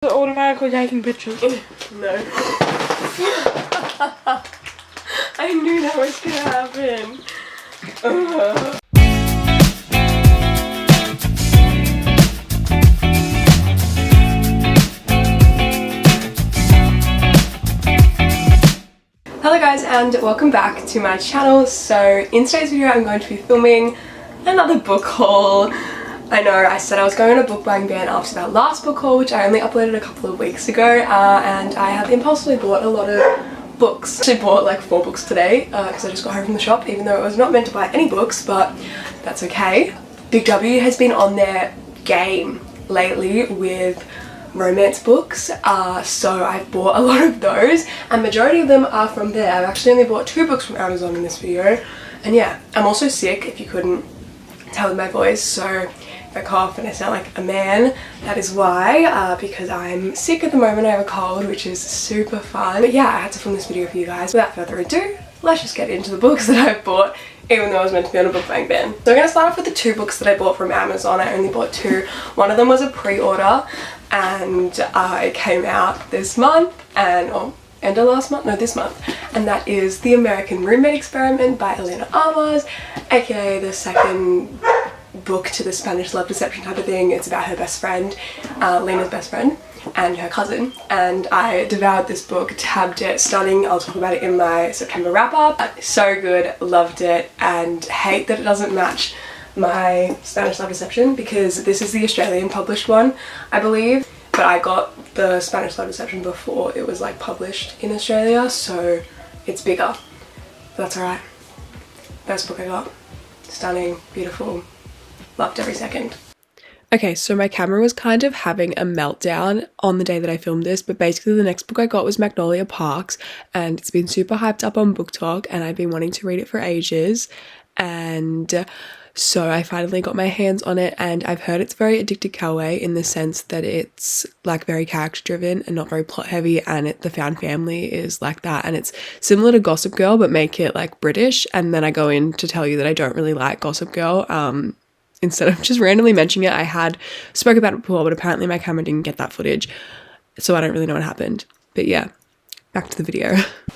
Automatically taking pictures. No. I knew that was gonna happen. Hello guys and welcome back to my channel. So in today's video I'm going to be filming another book haul. I know I said I was going on a book buying ban after that last book haul, which I only uploaded a couple of weeks ago, and I have impulsively bought a lot of books. I bought like 4 books today because I just got home from the shop, even though I was not meant to buy any books, but that's okay. Big W has been on their game lately with romance books, so I've bought a lot of those, and majority of them are from there. I've actually only bought 2 books from Amazon in this video, and yeah, I'm also sick if you couldn't tell with my voice, so if I cough and I sound like a man, that is why, because I'm sick at the moment. I have a cold, which is super fun. But yeah, I had to film this video for you guys. Without further ado, let's just get into the books that I've bought, even though I was meant to be on a book buying ban. So I'm going to start off with the 2 books that I bought from Amazon. I only bought 2. One of them was a pre-order, and it came out this month, and end of last month? No, this month. And that is The American Roommate Experiment by Elena Armas, aka the second book to the Spanish love deception type of thing. It's about her best friend, Lena's best friend, and her cousin, and I devoured this book, tabbed it, stunning. I'll talk about it in my September wrap up. So good, loved it, and hate that it doesn't match my Spanish love deception because this is the Australian published one, I believe, but I got the Spanish love deception before it was like published in Australia, so it's bigger. That's alright. Best book I got. Stunning, beautiful, loved every second. Okay, so my camera was kind of having a meltdown on the day that I filmed this, but basically the next book I got was Magnolia Parks, and it's been super hyped up on Book Talk, and I've been wanting to read it for ages, and so I finally got my hands on it, and I've heard it's very addicted Calway in the sense that it's like very character driven and not very plot heavy, and the found family is like that, and it's similar to Gossip Girl but make it like British. And then I go in to tell you that I don't really like Gossip Girl. Instead of just randomly mentioning it, I had spoke about it before, but apparently my camera didn't get that footage, so I don't really know what happened. But yeah, back to the video.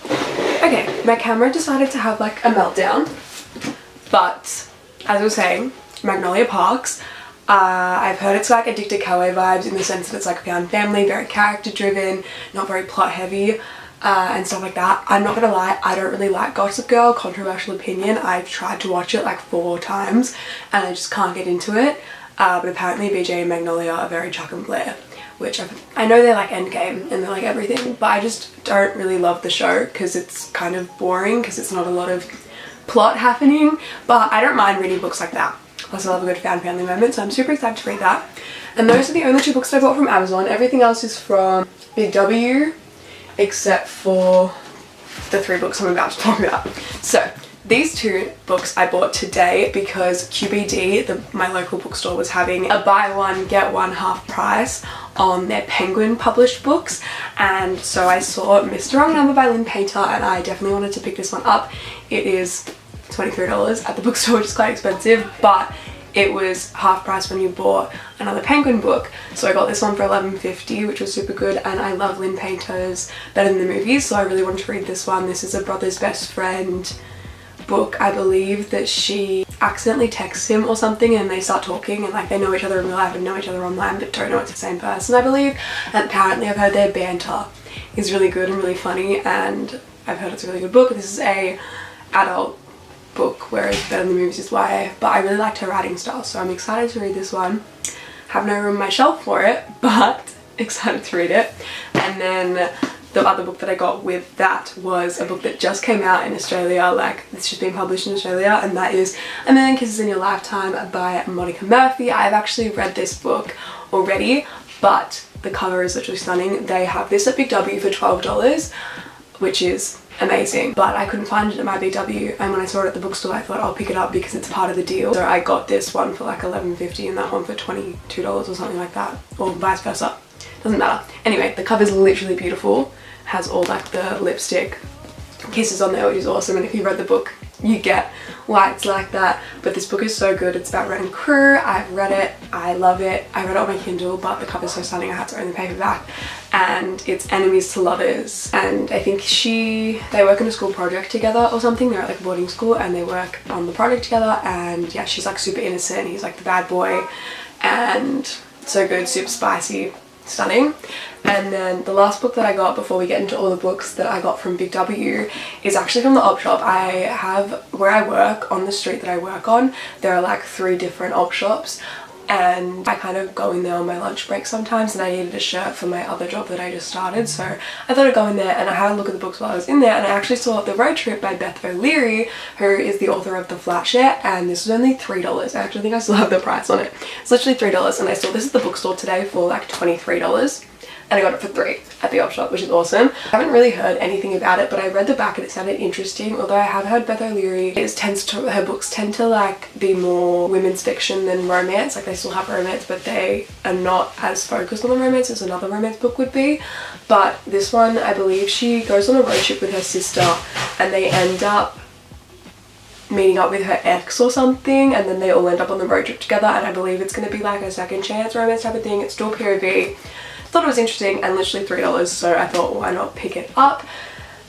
Okay, my camera decided to have like a meltdown, but as I was saying, Magnolia Parks, I've heard it's like addicted Calway vibes in the sense that it's like found family, very character driven, not very plot heavy, and stuff like that. I'm not gonna lie, I don't really like Gossip Girl, controversial opinion. I've tried to watch it like 4 times and I just can't get into it, but apparently BJ and Magnolia are very Chuck and Blair, which I know they're like Endgame and they're like everything, but I just don't really love the show because it's kind of boring because it's not a lot of plot happening, but I don't mind reading books like that. Plus I love a good found family moment, so I'm super excited to read that. And those are the only 2 books that I bought from Amazon. Everything else is from Big W, except for the 3 books I'm about to talk about. So these 2 books I bought today because QBD, my local bookstore, was having a buy one get one half price on their Penguin published books, and so I saw Mr. Wrong Number by Lynn Painter, and I definitely wanted to pick this one up. It is $23 at the bookstore, which is quite expensive, but it was half price when you bought another Penguin book, so I got this one for $11.50, which was super good, and I love Lynn Painter's Better Than the Movies, so I really wanted to read this one. This is a brother's best friend book, I believe, that she accidentally texts him or something and they start talking and like they know each other in real life and know each other online but don't know it's the same person, I believe. And apparently I've heard their banter is really good and really funny, and I've heard it's a really good book. This is a adult book, whereas Better Than the Movies is YA, but I really liked her writing style, so I'm excited to read this one. Have no room on my shelf for it, but excited to read it. And then the other book that I got with that was a book that just came out in Australia, like it's just been published in Australia, and that is A Million Kisses in Your Lifetime by Monica Murphy. I've actually read this book already, but the cover is literally stunning. They have this at Big W for $12, which is amazing, but I couldn't find it at my Big W, and when I saw it at the bookstore I thought I'll pick it up because it's part of the deal. So I got this one for like $11.50 and that one for $22 or something like that, or vice versa, doesn't matter. Anyway, the cover's literally beautiful, has all like the lipstick kisses on there, which is awesome, and if you read the book you get lights like that. But this book is so good. It's about Ren and Crew. I've read it, I love it. I read it on my Kindle, but the cover's so stunning I had to own the paperback. And it's enemies to lovers, and I think they work in a school project together or something. They're at like a boarding school and they work on the project together, and yeah, she's like super innocent, he's like the bad boy, and so good, super spicy, stunning. And then the last book that I got before we get into all the books that I got from Big W is actually from the op shop. I have, where I work, on the street that I work on, there are like 3 different op shops, and I kind of go in there on my lunch break sometimes, and I needed a shirt for my other job that I just started, so I thought I'd go in there, and I had a look at the books while I was in there, and I actually saw The Road Trip by Beth O'Leary, who is the author of The Flat Share, and this was only $3. I actually think I still have the price on it. It's literally $3, and I saw this at the bookstore today for like $23. And I got it for $3 at the op shop, which is awesome. I haven't really heard anything about it, but I read the back and it sounded interesting. Although I have heard Beth O'Leary, her books tend to like be more women's fiction than romance. Like they still have romance, but they are not as focused on the romance as another romance book would be. But this one, I believe she goes on a road trip with her sister, and they end up meeting up with her ex or something, and then they all end up on the road trip together, and I believe it's going to be like a second chance romance type of thing. It's still POV. Thought it was interesting, and literally $3, so I thought why not pick it up.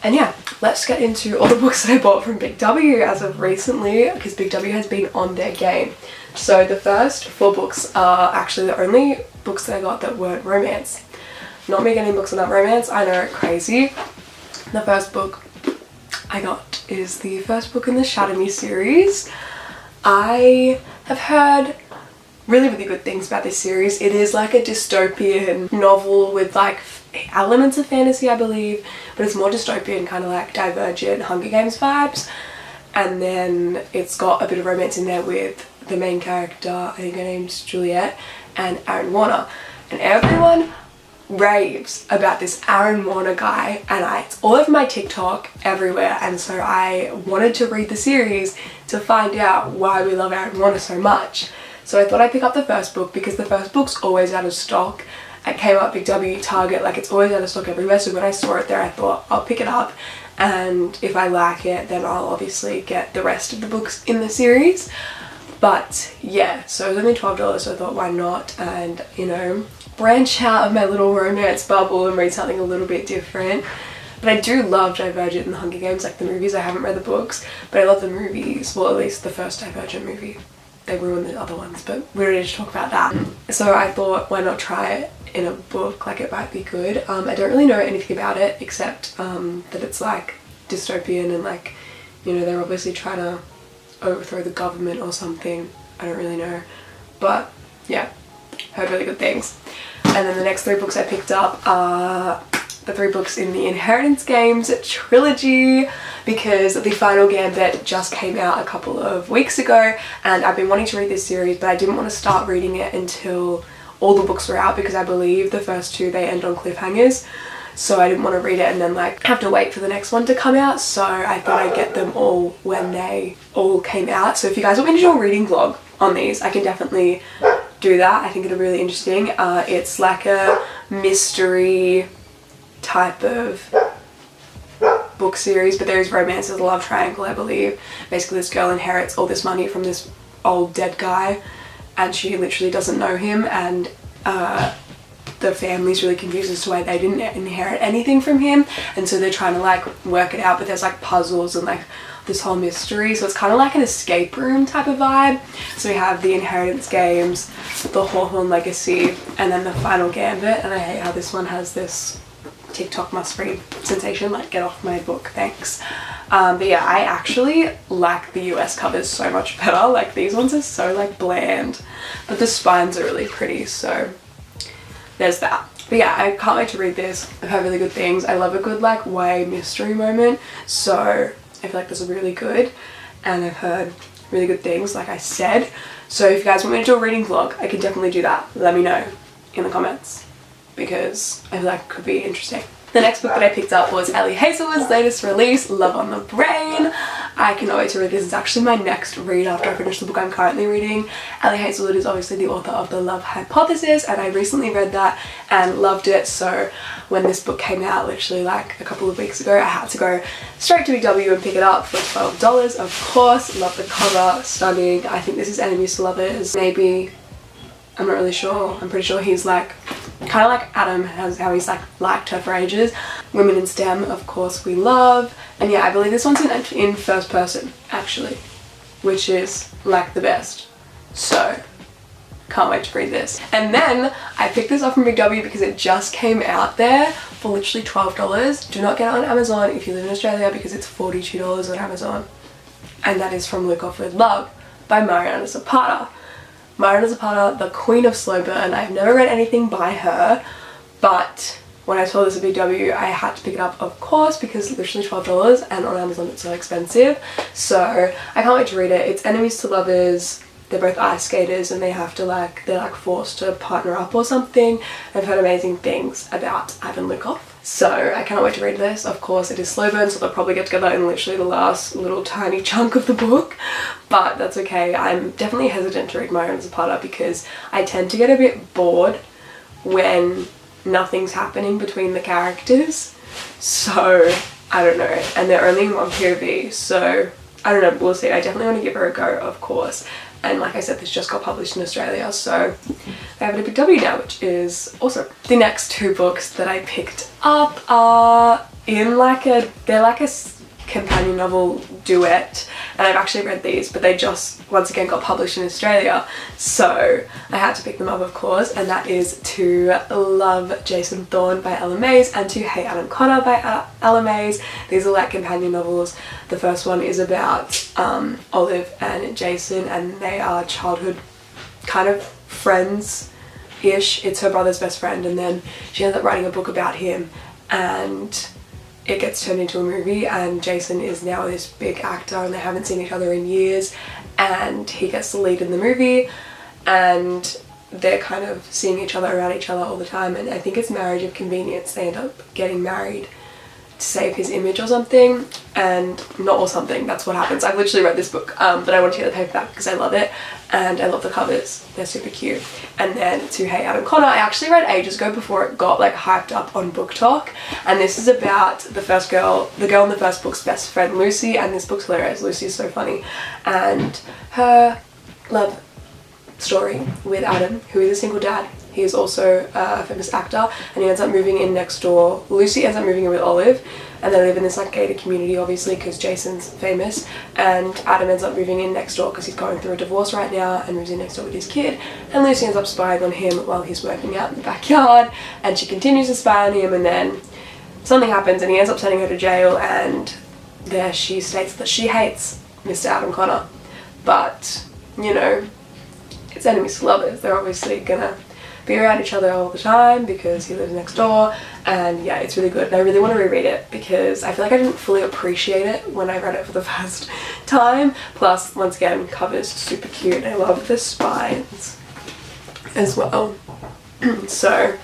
And yeah, let's get into all the books that I bought from Big W as of recently, because Big W has been on their game. So the first 4 books are actually the only books that I got that weren't romance. Not me getting books about romance, I know, crazy. The first book I got is the first book in the Shatter Me series. I have heard really good things about this series. It is like a dystopian novel with like elements of fantasy, I believe, but it's more dystopian, kind of like Divergent, Hunger Games vibes. And then it's got a bit of romance in there with the main character, I think her name's Juliet, and Aaron Warner. And everyone raves about this Aaron Warner guy, and it's all over my TikTok everywhere, and so I wanted to read the series to find out why we love Aaron Warner so much. So I thought I'd pick up the first book because the first book's always out of stock. It came up Big W, Target, like it's always out of stock everywhere. So when I saw it there, I thought I'll pick it up, and if I like it, then I'll obviously get the rest of the books in the series. But yeah, so it was only $12, so I thought why not, and you know, branch out of my little romance bubble and read something a little bit different. But I do love Divergent and the Hunger Games, like the movies. I haven't read the books, but I love the movies. Well, at least the first Divergent movie. They ruined the other ones, but we're ready to talk about that. So I thought, why not try it in a book, like it might be good. I don't really know anything about it except that it's like dystopian, and like, you know, they're obviously trying to overthrow the government or something. I don't really know, but yeah, heard really good things. And then the next 3 books I picked up are the 3 books in the Inheritance Games trilogy, because the Final Gambit just came out a couple of weeks ago, and I've been wanting to read this series, but I didn't want to start reading it until all the books were out, because I believe the first 2 they end on cliffhangers, so I didn't want to read it and then like have to wait for the next one to come out. So I thought I'd get them all when they all came out. So if you guys want me to do a reading vlog on these, I can definitely do that. I think it'll be really interesting. It's like a mystery type of book series, but there is romance. There's a love triangle, I believe. Basically this girl inherits all this money from this old dead guy, and she literally doesn't know him, and the family's really confused as to why they didn't inherit anything from him, and so they're trying to like work it out, but there's like puzzles and like this whole mystery, so it's kind of like an escape room type of vibe. So we have the Inheritance Games, the Hawthorne Legacy, and then the Final Gambit. And I hate how this one has this TikTok must read sensation, like get off my book, thanks. But yeah, I actually like the US covers so much better. Like these ones are so like bland, but the spines are really pretty, so there's that. But yeah, I can't wait to read this. I've heard really good things. I love a good like YA mystery moment, so I feel like this will be really good, and I've heard really good things like I said. So if you guys want me to do a reading vlog, I can definitely do that. Let me know in the comments, because I feel like it could be interesting. The next book that I picked up was Ellie Hazelwood's latest release, Love on the Brain. I cannot wait to read this. It's actually my next read after I finish the book I'm currently reading. Ellie Hazelwood is obviously the author of The Love Hypothesis, and I recently read that and loved it. So when this book came out literally like a couple of weeks ago, I had to go straight to Big W and pick it up for $12. Of course, love the cover, stunning. I think this is Enemies to Lovers. Maybe, I'm not really sure. I'm pretty sure he's like kind of like Adam has how he's like liked her for ages. Women in STEM, of course, we love. And yeah, I believe this one's in first person actually, which is like the best. So can't wait to read this. And then I picked this up from Big W because it just came out there for literally $12. Do not get it on Amazon if you live in Australia because it's $42 on Amazon. And that is from Look Off With Love by Mariana Zapata. Mariana Zapata, the queen of slow burn. I've never read anything by her, but when I saw this at Big W, I had to pick it up, of course, because it's literally $12 and on Amazon it's so expensive. So I can't wait to read it. It's enemies to lovers. They're both ice skaters and they have to they're like forced to partner up or something. I've heard amazing things about Ivan Lukov. So I cannot wait to read this. Of course, it is slow burn, so they'll probably get together in literally the last little tiny chunk of the book, but that's okay. I'm definitely hesitant to read Mariana Zapata because I tend to get a bit bored when nothing's happening between the characters. So I don't know, and they're only in one POV, so I don't know, we'll see. I definitely want to give her a go, of course. And like I said, this just got published in Australia, so I have it at Big W now, which is awesome. The next two books that I picked up are they're like a companion novel duet, and I've actually read these, but they just once again got published in Australia, so I had to pick them up, of course. And that is To Love Jason Thorne by Ella Mays and To Hate Adam Connor by Ella Mays. These are like companion novels. The first one is about Olive and Jason, and they are childhood kind of friends-ish. It's her brother's best friend, and then she ends up writing a book about him, and it gets turned into a movie, and Jason is now this big actor and they haven't seen each other in years, and he gets the lead in the movie, and they're kind of seeing each other around each other all the time, and I think it's marriage of convenience. They end up getting married to save his image or something, and not or something, that's what happens. I've literally read this book, but I want to get the paperback because I love it and I love the covers, they're super cute. And then To Hate Adam Connor, I actually read ages ago before it got like hyped up on Book Talk, and this is about the girl in the first book's best friend Lucy, and this book's hilarious. Lucy is so funny, and her love story with Adam, who is a single dad. He is also a famous actor, and he ends up moving in next door. Lucy ends up moving in with Olive, and they live in this like gated community, obviously, because Jason's famous, and Adam ends up moving in next door because he's going through a divorce right now and moves in next door with his kid, and Lucy ends up spying on him while he's working out in the backyard, and she continues to spy on him, and then something happens and he ends up sending her to jail, and there she states that she hates Mr. Adam Connor, but you know, it's enemies to lovers. They're obviously gonna be around each other all the time because he lives next door, and yeah, it's really good. And I really want to reread it because I feel like I didn't fully appreciate it when I read it for the first time. Plus, once again, covers super cute. I love the spines as well. So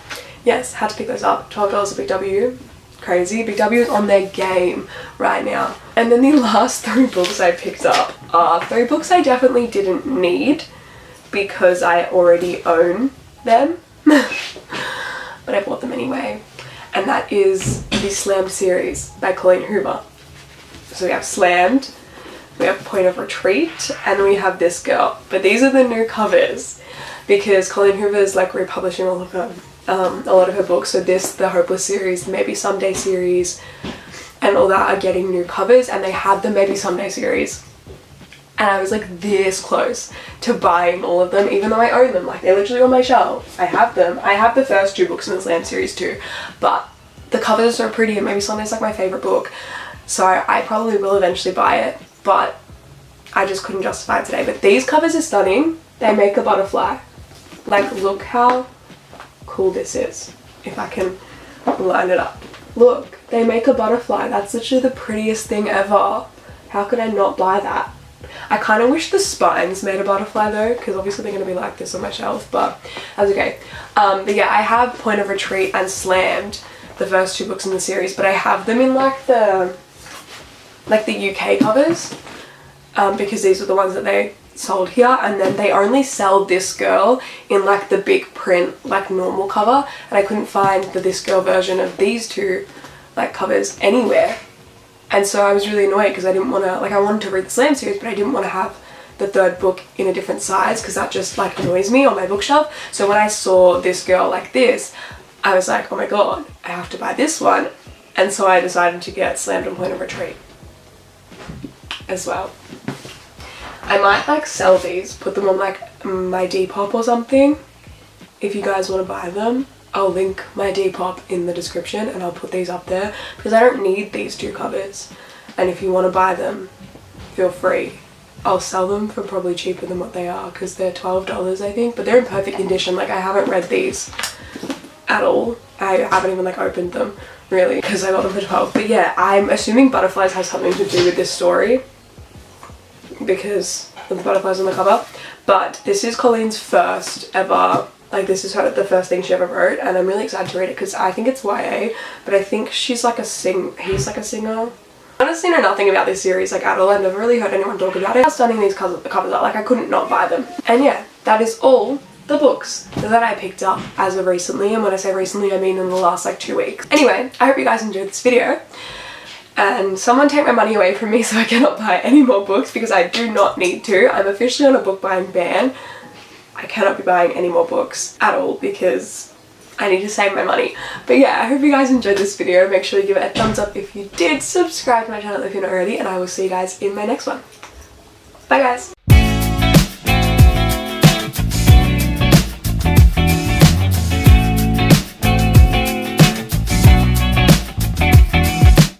yes, had to pick those up. $12 at Big W. Crazy. Big W is on their game right now. And then the last three books I picked up are three books I definitely didn't need because I already own them, but I bought them anyway, and that is the Slammed series by Colleen Hoover. So we have Slammed, we have Point of Retreat, and we have this girl, but these are the new covers because Colleen Hoover is like republishing all of her a lot of her books, so this, the Hopeless series, Maybe Someday series, and all that are getting new covers, and they had the Maybe Someday series. And I was like this close to buying all of them, even though I own them. Like, they're literally on my shelf. I have them. I have the first two books in the Slam series too, but the covers are so pretty, and Maybe Sunday's like my favorite book, so I probably will eventually buy it, but I just couldn't justify it today. But these covers are stunning. They make a butterfly. Like, look how cool this is. If I can line it up. Look, they make a butterfly. That's literally the prettiest thing ever. How could I not buy that? I kind of wish the spines made a butterfly though, because obviously they're going to be like this on my shelf, but that's okay. But yeah, I have Point of Retreat and Slammed, the first 2 books in the series, but I have them in like the UK covers, because these are the ones that they sold here, and then they only sell This Girl in like the big print, like normal cover, and I couldn't find the This Girl version of these 2 like covers anywhere. And so I was really annoyed because I didn't want to, like, I wanted to read the Slam series, but I didn't want to have the 3rd book in a different size because that just like annoys me on my bookshelf. So when I saw This Girl like this, I was like, oh my god, I have to buy this one. And so I decided to get Slammed on Point of Retreat as well. I might like sell these, put them on like my Depop or something. If you guys want to buy them, I'll link my Depop in the description and I'll put these up there because I don't need these 2 covers. And if you want to buy them, feel free. I'll sell them for probably cheaper than what they are because they're $12 I think, but they're in perfect condition. Like, I haven't read these at all. I haven't even like opened them really because I got them for 12. But yeah, I'm assuming butterflies has something to do with this story because of the butterflies on the cover. But this is Colleen's first ever, like, this is the first thing she ever wrote, and I'm really excited to read it because I think it's YA, but I think she's like he's like a singer. I honestly know nothing about this series like at all. I've never really heard anyone talk about it. How stunning these covers are, like I couldn't not buy them. And yeah, that is all the books that I picked up as of recently, and when I say recently I mean in the last like 2 weeks. Anyway, I hope you guys enjoyed this video, and someone take my money away from me so I cannot buy any more books because I do not need to. I'm officially on a book buying ban. I cannot be buying any more books at all because I need to save my money. But yeah, I hope you guys enjoyed this video. Make sure you give it a thumbs up if you did, subscribe to my channel if you're not already, and I will see you guys in my next one. Bye guys!